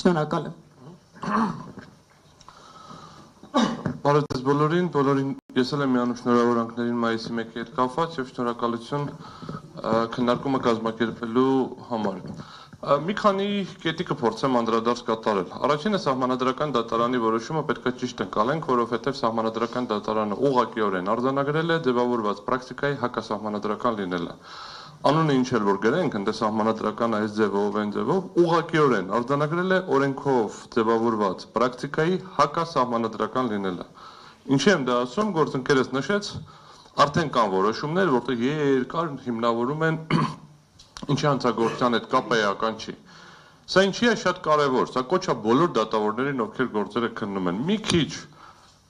Շնորհակալ եմ։ Բարև ձեզ բոլորին, ես էլ եմ միանում շնորհավորանքներին մայիսի 1-ի հետ կապված եւ շնորհակալություն քննարկումը կազմակերպելու համար։ Մի քանի կետի կփորձեմ անդրադարձ կատարել։ Առաջինը սահմանադրական դատարանի որոշումը պետք է ճիշտ ընկալենք, որովհետեւ սահմանադրական դատարանը ուղղակիորեն արձանագրել է ձևավորված պրակտիկայի հակասահմանադրական լինելը։ Անունը ինչ էլ որ գրենք, ընդ սահմանադրական այս ձևով, այն ձևով, ուղղակիորեն արձանագրել է օրենքով ձևավորված պրակտիկայի հակասահմանադրական լինելը։ Ինչի եմ դա ասում, գործընկերս նշեց, արդեն կան որոշումներ, որտեղ երկար հիմնավորում են ինչի հանցագործության հետ կապը էական չի։ Սա ինչի է շատ կարևոր, սա կոչ է բոլոր դատավորներին, ովքեր գործերը քննում են։ Մի քիչ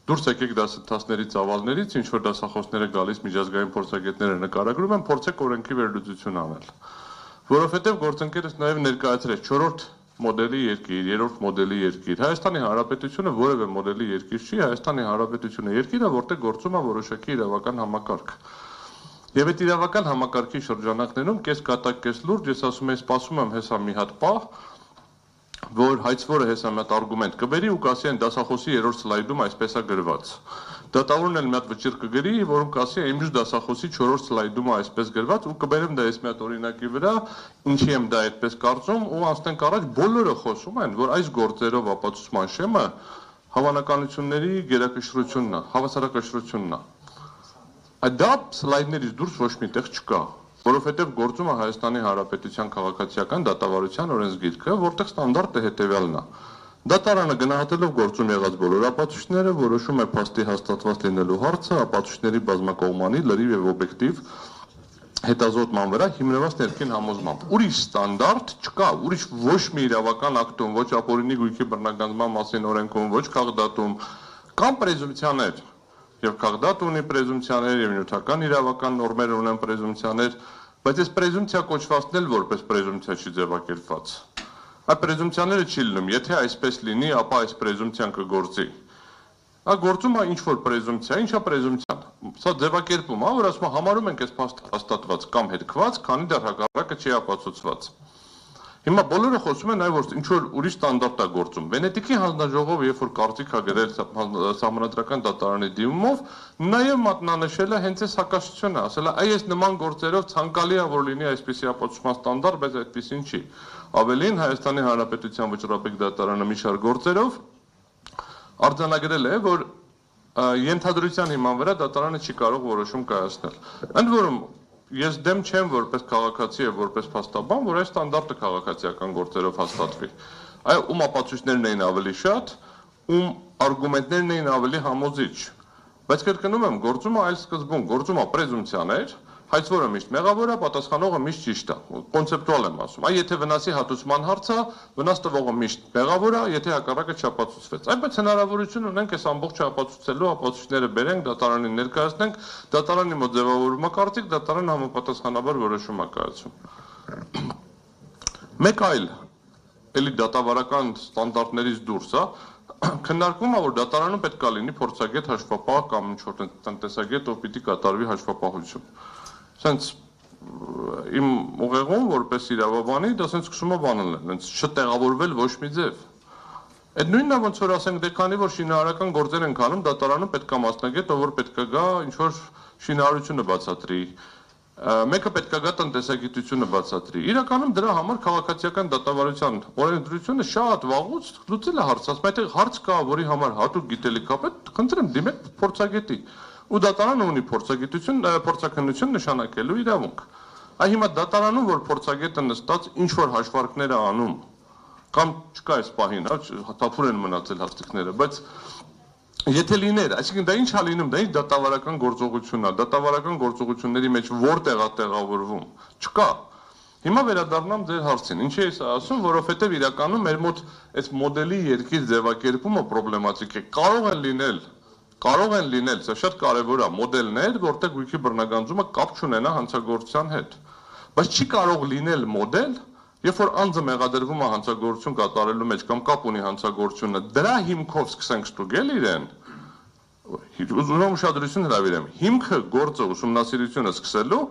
դուրս եկեք դասընթացների ծավալներից, ինչ որ դասախոսները գալիս միջազգային փորձագետները նկարագրում են, փորձեք օրենքի վերլուծություն անել։ Որովհետև գործընկերս նաև ներկայացրեց 4-րդ մոդելի երկիր, 3-րդ մոդելի երկիր։ Հայաստանի Հանրապետությունը որևէ մոդելի երկիր չի, Հայաստանի Հանրապետությունը երկիր է, որտեղ գործում է որոշակի իրավական համակարգ։ Եվ այդ իրավական համակարգի շրջանակներում կես կատակ, կես լուրջ, ես ասում եմ, սպասում եմ հեսա մի հատ պահ, որ հայցվորը հեսա մի հատ արգումենտ կբերի ու կասի այն դասախոսի 3-րդ սլայդում այսպես է գրված։ Դատավորն էլ մի հատ վճիռ կգրի, որում կասի այն մյուս դասախոսի 4-րդ սլայդում է այսպես գրված ու կբերեմ դա այս մի հատ օրինակի վրա, ինչի եմ դա այդպես կարծում ու անցնենք առաջ, բոլորը խոսում են, որ այս գործերով ապացուցման շեմը հավանականությունների գերակշռությունն է, հավասարակշռությունն է։ Դա սլայդներից դուրս ոչ մի տեղ չկա, որովհետև գործում է Հայաստանի Հանրապետության քաղաքացիական դատավարության օրենսգիրքը, որտեղ ստանդարտը հետևյալն է։ Դատարանը գնահատելով գործում եղած բոլոր ապացույցները, որոշում է փաստի հաստատված լինելու հարցը ապացույցների բազմակողմանի, լրիվ եւ օբյեկտիվ հետազոտման վրա հիմնված ներքին համոզմամբ։ Ուրիշ ստանդարտ չկա, ուրիշ ոչ մի իրավական ակտում, ոչ ապօրինի գույքի բռնագանձման մասին օրենքում, ոչ քաղաքդատում կան պրեզումպցիաներ։ Եվ քաղաքդատ ունի պրեզումպցիաներ, եւ նյութական իրավական նորմեր ունեն պրեզումպցիաներ, բայց այս պրեզումպցիա կոչվածն էլ որպես պրեզումպցիա չի ձևակերպված։ Այդ պրեզումպցիաները չի լինում, եթե այսպես լինի, ապա այս պրեզումպցիան կգործի։ Գործում է ինչ որ պրեզումպցիա, ինչա պրեզումպցիան։ Սա ձևակերպում է, որ ասում է համարում ենք այս փաստը հաստատված կամ հետքված, քանի դեռ հակառակը չի ապացուցված։ Հիմա բոլորը խոսում են այ որ ինչ որ ուրիշ ստանդարտ է գործում։ Վենետիկի հանձնաժողովը երբ որ կարծիք է գրել սահմանադրական դատարանի դիմումով, նաև մատնանշել է հենց այս հակասությունը, ասել է այս նման գործերով ցանկալի է որ լինի այսպիսի ապացուցման ստանդարտ, բայց այդպեսին չի։ Ավելին Հայաստանի Հանրապետության վճռապետ դատարանը մի շարք գործերով արձանագրել է, որ ենթադրության հիման վրա դատարանը չի կարող որոշում կայացնել։ Ընդ որում ես դեմ չեմ որպես քաղաքացի եւ որպես փաստաբան, որ այս ստանդարտը քաղաքացիական գործերով հաստատվի։ Այ ում ապացույցներն էին ավելի շատ, ում արգումենտներն էին ավելի համոզիչ։ Բայց կրկնում եմ, գործում է այլ սկզբում, գործում է պրեզումպցիաներ, հայցվորը միշտ մեղավոր է, պատասխանողը միշտ ճիշտ է։ Կոնցեպտուալ եմ ասում։ Այ եթե վնասի հատուցման հարցը, վնաս տվողը միշտ մեղավոր է, եթե հակառակը չապացուցվեց։ Այ բայց հնարավորություն ունենք այս ամբողջը ապացուցելու, ապացույցները բերենք, դատարանին ներկայացնենք, դատարանի մոտ ձևավորումը կարծիք, դատարանը համապատասխանաբար որոշում է կայացում։ Մեկ այլ էլի դատավարական ստանդարտներից դուրս է, քննարկվում է, որ դատարանում պետք է լինի փորձագետ հաշվապահ կամ ինչ-որ տնտեսագետ, ով պիտի կատարվի հաշվապահություն։ Սենց իմ ուղեղում որպես իրավաբանի դա սենց սկսում է բանել, սենց չտեղավորվել ոչ մի ձև։ Այդ նույնն է ոնց որ ասենք դե քանի որ շինարարական գործեր են անում, դատարանում պետք է մասնագետ, ով որ պետք է գա ինչ-որ շինարարությունը բացատրի։ Մեկը պետք է գա տնտեսագիտությունը բացատրի։ Իրականում դրա համար քաղաքացիական դատավարության օրենսդրությունը շատ վաղուց լուծել է հարցը, ասում այդտեղ հարց կա, որի համար հատուկ գիտելիք կա, պետք խնդրեմ դիմեք փորձագետի։ Ու դատարանը ունի փորձաքննություն նշանակելու իրավունք։ Այ հիմա դատարանում որ փորձագետը նստած ինչ որ հաշվարկներ է անում, կամ չկա այս պահին, թափուր են մնացել հաստիկները, բայց եթե լիներ, այսինքն դա ինչ է լինում, դա ինչ դատավարական գործողությունն է, դատավարական գործողությունների մեջ որտեղ է տեղավորվում, չկա։ Հիմա վերադառնամ ձեր հարցին, ինչի ես ասում, որովհետև իրականում մեր մոտ այս մոդելի երկիր ձևակերպումը պրոբլեմատիկ է, կարող են լինել, սա շատ կարևոր է, մոդելներ, որտեղ գույքի բռնագանձումը կապ չունենա հանցագործության հետ, բայց չի կարող լինել մոդել, երբ որ անձը մեղադրվում է հանցագործություն կատարելու մեջ կամ կապ ունի հանցագործությունը, դրա հիմքով սկսենք ստուգել իրեն, ուզում ուշադրություն հրավիրեմ, հիմքը գործը ուսումնասիրությունը սկսելու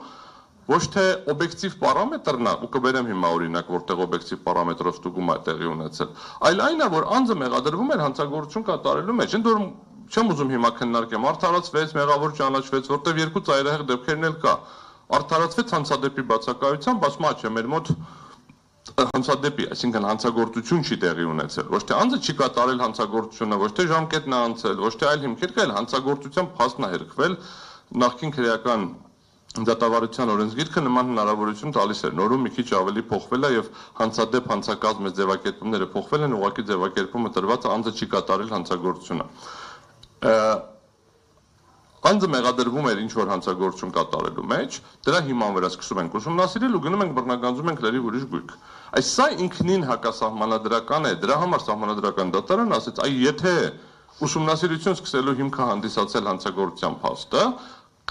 ոչ թե օբյեկտիվ պարամետրն է, ու կբերեմ հիմա օրինակ, որտեղ օբյեկտիվ պարամետրով ստուգում է տեղի ունեցել, այլ այն է, որ անձը մեղադրվում էր հանցագործություն կատարելու մեջ, ընդ որում չեմ ուզում հիմա քննարկեմ, արդարացվեց, մեղավոր ճանաչվեց, որտեղ երկու ծայրահեղ դեպքերն էլ կա, արդարացվեց հանցադեպի բացակայությամբ, ասում է, չէ, մեր մոտ հանցադեպի, այսինքն հանցագործություն չի տեղի ունեցել, ոչ թե անձը չի կատարել հանցագործությունը, ոչ թե ժամկետն է անցել, ոչ թե այլ հիմքեր կա, այլ հանցագործության փաստն է հերքվել, նախկին քրեական դատավարության օրենսգիրքը նման հնարավորություն տալիս էր, նորում մի քիչ ավելի փոխվել է եւ հանցադեպ հանցակազմ ձևակերպումները փոխվել են, ուղղակի ձևակերպումը տրված է անձը չի կատարել հանցագործությունը։ Անձը մեղադրվում էր ինչ-որ հանցագործություն կատարելու մեջ, դրա հիման վրա սկսում ենք ուսումնասիրել ու գնում ենք բռնականություն ենք լրիվ ուրիշ գույք։ Այս սա ինքնին հակասահմանադրական է, դրա համար սահմանադրական դատարան ասեց, այ եթե ուսումնասիրություն սկսելու հիմքը հանդիսացել հանցագործության փաստը,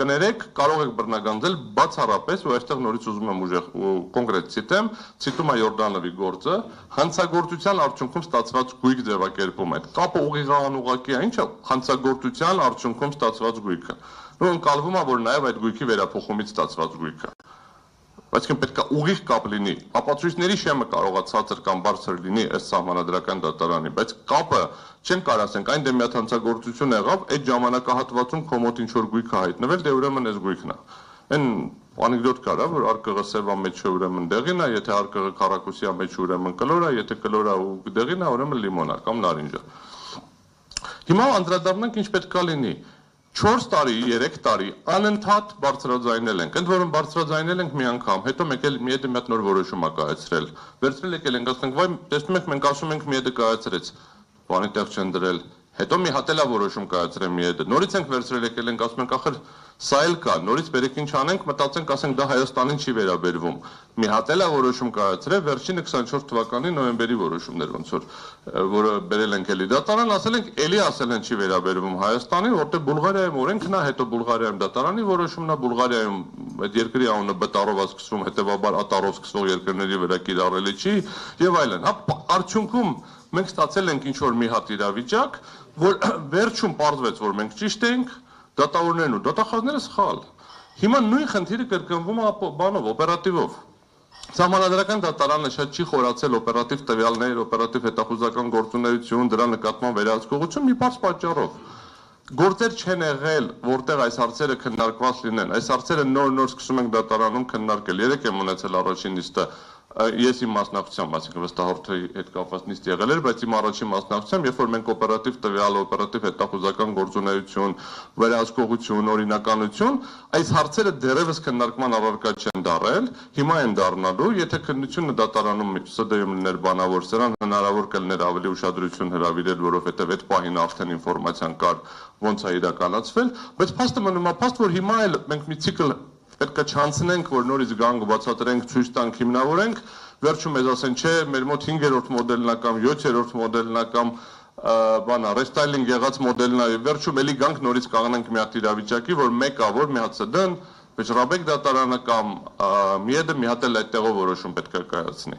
կներեք, կարող եք բռնականել բացառապես, ու այստեղ նորից ուզում եմ ուժեղ կոնկրետ ցիտեմ, ցիտում է Յորդանովի գործը, հանցագործության արդյունքում ստացված գույք ձևակերպում է։ Կապը ուղիղ անուղղակի է, ինչ է հանցագործության արդյունքում ստացված գույքը։ Ու ընկալվում է, որ նաև այդ գույքի վերափոխումից ստացված գույքը։ Բայց պետք է ուղիղ կապ լինի, ապացույցների շեմը կարող է ցածր կամ բարձր լինի ըստ սահմանադրական դատարանի, բայց կապը չեն կարող ասենք, այն դե մի հատ հանցագործություն եղավ, այդ ժամանակահատվածում քո մոտ ինչ-որ գույք է հայտնվել, դե ուրեմն այս գույքն է։ Այն անեկդոտ կա, որ արկղը սևա մեջ է, ուրեմն դեղին է, եթե արկղը քառակուսիա մեջ է, ուրեմն կլոր է, եթե կլոր է ու դեղին է, ուրեմն լիմոն է կամ նարինջ է։ Հիմա անդրադառնանք ինչ պետք է լինի։ 4 տարի, 3 տարի անընդհատ բարձրաձայնել ենք, ընդ որում բարձրաձայնել ենք մի անգամ, հետո մեկ էլ մի հետ նոր որոշում ա կայացրել։ Վերցրել եկել ենք, ասենք, վայ, տեսնում եք, մենք ասում ենք մի հետ կայացրեց, բանի տեղ չեն դրել։ Հետո մի հատ էլ է որոշում կայացրել մի հետ։ Նորից ենք վերցրել եկել ենք, ասում ենք, ախր սա էլ կա, նորից բերեք ինչ անենք, մտածենք, ասենք դա Հայաստանին չի վերաբերվում։ Մի հատ էլ է որոշում կայացրել, վերջինը 24 թվականի նոյեմբերի որոշումներ ոնց որը բերել ենք էլի դատարան, ասել ենք, էլի ասել են չի վերաբերվում Հայաստանին, որտեղ Բուլղարիայում օրենքն է, հետո Բուլղարիայում դատարանի որոշումն է, Բուլղարիայում այդ երկրի անունը բտարով է սկսվում, հետեւաբար ատարով սկսող երկրների վրա կիրառելի չի եւ այլն։ Հա, արդյունքում մենք ստացել ենք ինչ-որ մի հատ իրավիճակ, որ վերջում պարզվեց, որ մենք ճիշտ ենք, դատավորներն ու դատախազները սխալ։ Հիմա նույն խնդիրը կրկնվում է բանով, օպերատիվով։ Սահմանադրական դատարանը շատ չի խորացել օպերատիվ տվյալներ, օպերատիվ հետախուզական գործունեություն, դրա նկատմամբ վերահսկողություն մի բարձ պատճառով։ Գործեր չեն եղել, որտեղ այս հարցերը քննարկված լինեն։ Այս հարցերը նոր-նոր սկսում ենք դատարանում քննարկել։ Երեք եմ ունեցել առաջին նիստը, ես իմ մասնակցությամբ, այսինքն վստահորդի հետ կապված նիստ եղել էր, բայց իմ առաջին մասնակցությամբ, երբ որ մենք օպերատիվ տվյալ, օպերատիվ հետախուզական գործունեություն, վերահսկողություն, օրինականություն, այս հարցերը դեռևս քննարկման առարկա չեն դարել, հիմա են դառնալու, եթե քննությունը դատարանում ՍԴ-ում լիներ բանավոր սրան, հնարավոր կլիներ ավելի ուշադրություն հրավիրել, որովհետև այդ պահին արդեն ինֆորմացիան կար, ոնց է իրականացվել, բայց փաստը մնում է փաստ, որ հիմա էլ մենք մի ցիկլ պետք է չանցնենք, որ նորից գանք բացատրենք, ցույց տանք, հիմնավորենք, վերջում մեզ ասեն, չէ, մեր մոտ 5-րդ մոդելն է կամ 7-րդ մոդելն է կամ բանա, ռեստայլինգ եղած մոդելն է, վերջում էլի գանք նորից կանգնենք մի հատ իրավիճակի, որ մեկը, որ մի հատ ՍԴ-ն, Բեժրաբեկ դատարանը կամ ՄԻԵԴ-ը մի հատ էլ այդ տեղով որոշում պետք է կայացնի։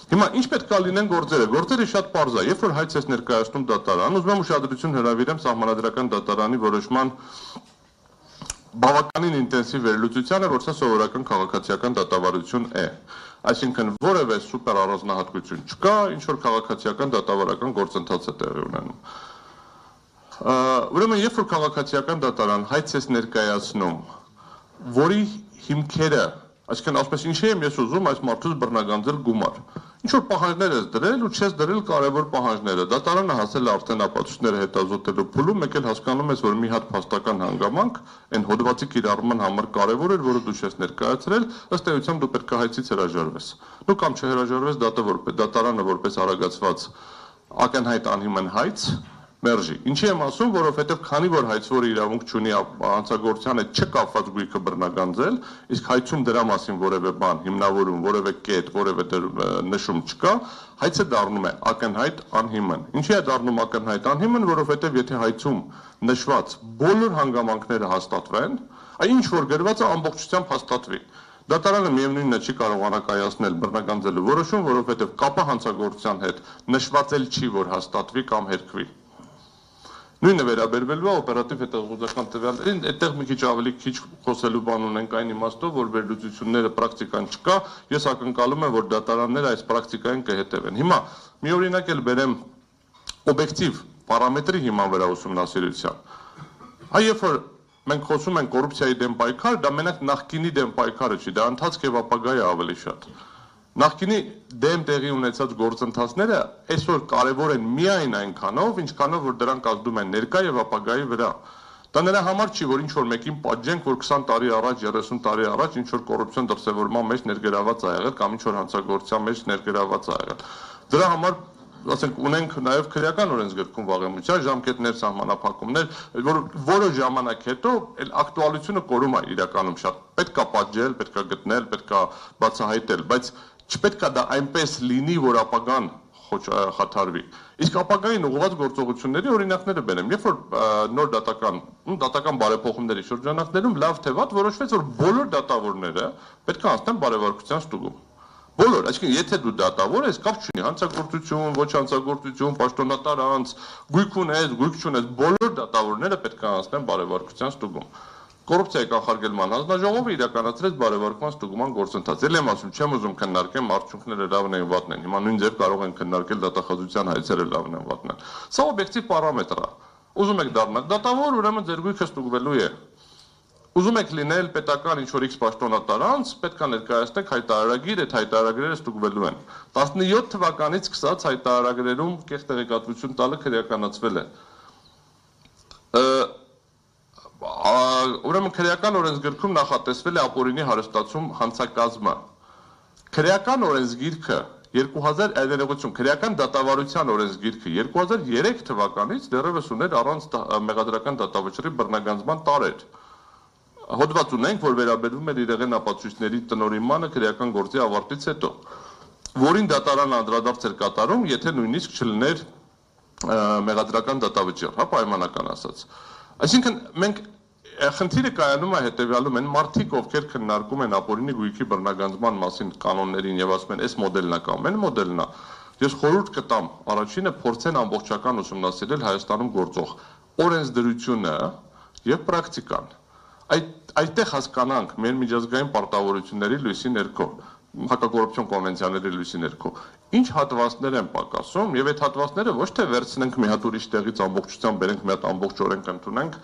Հիմա ինչ պետք է լինեն գործերը։ Գործերը շատ պարզ է, երբ որ հայց ես ներկայացնում դատարան, ուզում եմ ուշադրություն հրավիրեմ սահմանադրական դատարանի որոշման բավականին ինտենսիվ վերլուծությանը, որ սա սովորական քաղաքացիական դատավարություն է։ Այսինքն որևէ սուպեր առանձնահատկություն չկա, ինչ որ քաղաքացիական դատավարական գործընթաց է տեղի ունենում։ Ուրեմն երբ որ քաղաքացիական դատարան հայց ես ներկայացնում, որի հիմքերը, այսինքն ասում ես ինչի եմ ես ուզում այս մարդուց բռնականել գումար։ Ինչ որ պահանջներ ես դրել ու չես դրել կարևոր պահանջները։ Դատարանը հասել արդեն ապացույցները հետազոտելու փուլում, մեկ էլ հասկանում ես, որ մի հատ փաստական հանգամանք այն հոդվածի կիրառման համար կարևոր էր, որը դու չես ներկայացրել, ըստ էության դու պետք է հայցից հրաժարվես։ Դու կամ չհրաժարվես, դատարանը որպես արագացված ակնհայտ անհիմն հայց մերժի։ Ինչի եմ ասում, որովհետև քանի որ հայցվորը իրավունք չունի հանցագործության հետ չկապված գույքը բռնականել, իսկ հայցում դրա մասին որևէ բան, հիմնավորում, որևէ կետ, որևէ նշում չկա, հայցը դառնում է ակնհայտ անհիմն։ Ինչի է դառնում ակնհայտ անհիմն, որովհետև եթե հայցում նշված բոլոր հանգամանքները հաստատվեն, այն ինչ որ գրված է ամբողջությամբ հաստատվի։ Դատարանը միևնույնն է չի կարողանա կայացնել բռնականելու որոշում, որովհետև կապը հանցագործության հետ նշված էլ չի, որ հաստատվի կամ հերքվի։ Նույնը վերաբերվելու է օպերատիվ հետազոտական տվյալներին, այդտեղ մի քիչ ավելի քիչ խոսելու բան ունենք այն իմաստով, որ վերլուծությունները պրակտիկան չկա, ես ակնկալում եմ, որ դատարանները այս պրակտիկային կհետևեն։ Հիմա մի օրինակ էլ բերեմ օբյեկտիվ պարամետրի հիման վրա ուսումնասիրության։ Երբ որ մենք խոսում ենք կոռուպցիայի դեմ պայքար, դա մենակ նախկինի դեմ պայքարը չի, դա ընթացք եւ ապագայի ավելի շատ։ Նախկինի դեմ տեղի ունեցած գործընթացները այսօր կարևոր են միայն այնքանով, ինչքանով որ դրանք ազդում են ներկա եւ ապագայի վրա։ Դա նրա համար չի, որ ինչ որ մեկին պատժենք, որ 20 տարի առաջ, 30 տարի առաջ ինչ որ կոռուպցիոն դրսևորման մեջ ներգրաված ա եղել կամ ինչ որ հանցագործության մեջ ներգրաված ա եղել։ Դրա համար ասենք ունենք նաև քրեական օրենսգրքում վաղեմության ժամկետներ, սահմանափակումներ, որ որոշ ժամանակ հետո այլ ակտուալությունը կորում է իրականում շատ։ Պետք է պատժել, պետք է գտնել, պետք է բացահայտել, բայց չպետք է դա այնպես լինի, որ ապագան խաթարվի։ Իսկ ապագային ուղղված գործողությունների օրինակները բերեմ, երբ որ նոր դատական բարեփոխումների շրջանակներում լավ թե վատ որոշվեց, որ բոլոր դատավորները պետք է անցնեն բարեվարկության ստուգում։ Բոլոր, այսինքն եթե դու դատավոր ես, կապ չունի, հանցագործություն, ոչ հանցագործություն, պաշտոնատար անձ, գույք ունես, գույք չունես, բոլոր դատավորները պետք է անցնեն բարեվարկության ստուգում։ Կոռուպցիայի կանխարգելման հանձնաժողովը իրականացրեց բարեվարկման ստուգման գործընթաց։ Էլ եմ ասում, չեմ ուզում քննարկեմ արդյունքները լավն են վատն են։ Հիմա նույն ձև կարող են քննարկել դատախազության հայցերը լավն են վատն են։ Սա օբյեկտիվ պարամետր է։ Ուզում եք դառնալ դատավոր, ուրեմն ձեր գույքը ստուգվելու է։ Ուզում եք լինել պետական ինչ-որ X պաշտոնատար անձ, պետք է ներկայացնեք հայտարարագիր, այդ հայտարարագրերը ստուգվելու են։ 17 թվականից սկսած հայտարարագրերում կեղծ տեղեկատվություն տալը քրեականացվել է։ Ուրեմն քրեական օրենսգրքում նախատեսվել է ապօրինի հարստացում հանցակազմը։ Քրեական օրենսգիրքը 2000 քրեական դատավարության օրենսգիրքը 2003 թվականից դեռևս ուներ առանց մեղադրական դատավճռի բռնագանձման տարեր։ Հոդված ունենք, որ վերաբերվում էր իրեղեն ապացույցների տնօրինմանը քրեական գործի ավարտից հետո, որին դատարանը անդրադարձ էր կատարում, եթե նույնիսկ չլիներ մեղադրական դատավճիռ, հա, պայմանական ասած։ Այսինքն մենք խնդիրը կայանում է հետևյալում են մարդիկ, ովքեր քննարկում են ապօրինի գույքի բռնագանձման մասին կանոններին եւ ասում են, այս մոդելն է կամ այն մոդելն է, ես խորհուրդ կտամ առաջինը փորձեն ամբողջական ուսումնասիրել Հայաստանում գործող օրենսդրությունը եւ պրակտիկան։ Այդտեղ հասկանանք մեր միջազգային պարտավորությունների լույսի ներքո, հակակոռուպցիոն կոնվենցիաների լույսի ներքո, ինչ հատվածներ են պակասում եւ այդ հատվածները ոչ թե վերցնենք մի հատ ուրիշ տեղից ամբողջությամբ բերենք, մի հատ ամբողջ օրենք ընդունենք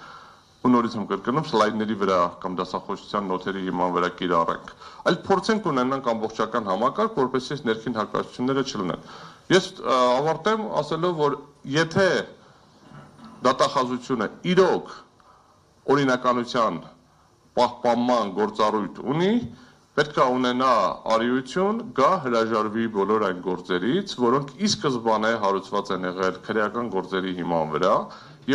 ու նորից եմ կրկնում սլայդների վրա կամ դասախոսության նոթերի հիման վրա կիրառենք, այլ փորձենք ունենանք ամբողջական համակարգ, որպեսզի ներքին հակասությունները չլինեն։ Ես ավարտեմ ասելով, որ եթե դատախազությունը իրոք օրինականության պահպանման գործառույթ ունի, պետք է ունենա արիություն, գա հրաժարվի բոլոր այն գործերից, որոնք ի սկզբանե հարուցված են եղել քրեական գործերի հիման վրա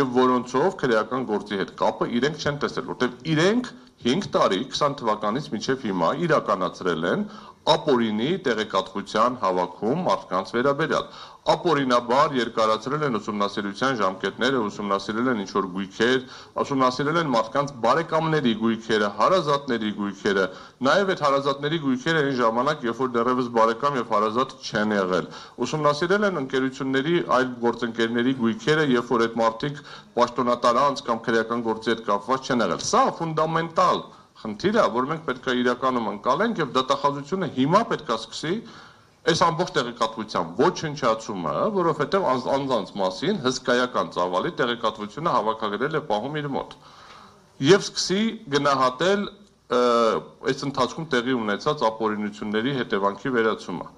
եւ որոնցով քրեական գործի հետ կապը իրենք չեն տեսել, որտեղ իրենք 5 տարի 20 թվականից մինչև հիմա իրականացրել են ապօրինի տեղեկատվության հավաքում մարդկանց վերաբերյալ։ Ապօրինաբար երկարացրել են ուսումնասիրության ժամկետները, ուսումնասիրել են ինչ-որ գույքեր, ուսումնասիրել են մարդկանց բարեկամների գույքերը, հարազատների գույքերը, նաև այդ հարազատների գույքերը այն ժամանակ, երբ որ դեռևս բարեկամ եւ հարազատ չեն եղել։ Ուսումնասիրել են ընկերությունների այլ գործընկերների գույքերը, երբ որ այդ մարդիկ պաշտոնատար անձ կամ քրեական գործի հետ կապված չեն եղել։ Սա ֆունդամենտալ խնդիր է, որ մենք պետք է իրականում ընկալենք եւ դատախազությունը հիմա պետք է սկսի այս ամբողջ տեղեկատվության ոչնչացումը, որովհետեւ անձանց մասին հսկայական ծավալի տեղեկատվությունը հավաքագրել է պահում իր մոտ եւ սկսի գնահատել այս ընթացքում տեղի ունեցած ապօրինությունների հետևանքի վերացումը։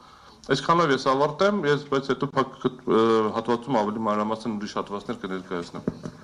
Այսքանով ես ավարտեմ, բայց հետո հատվածում ավելի մանրամասն ուրիշ հատվածներ կներկայացնեմ։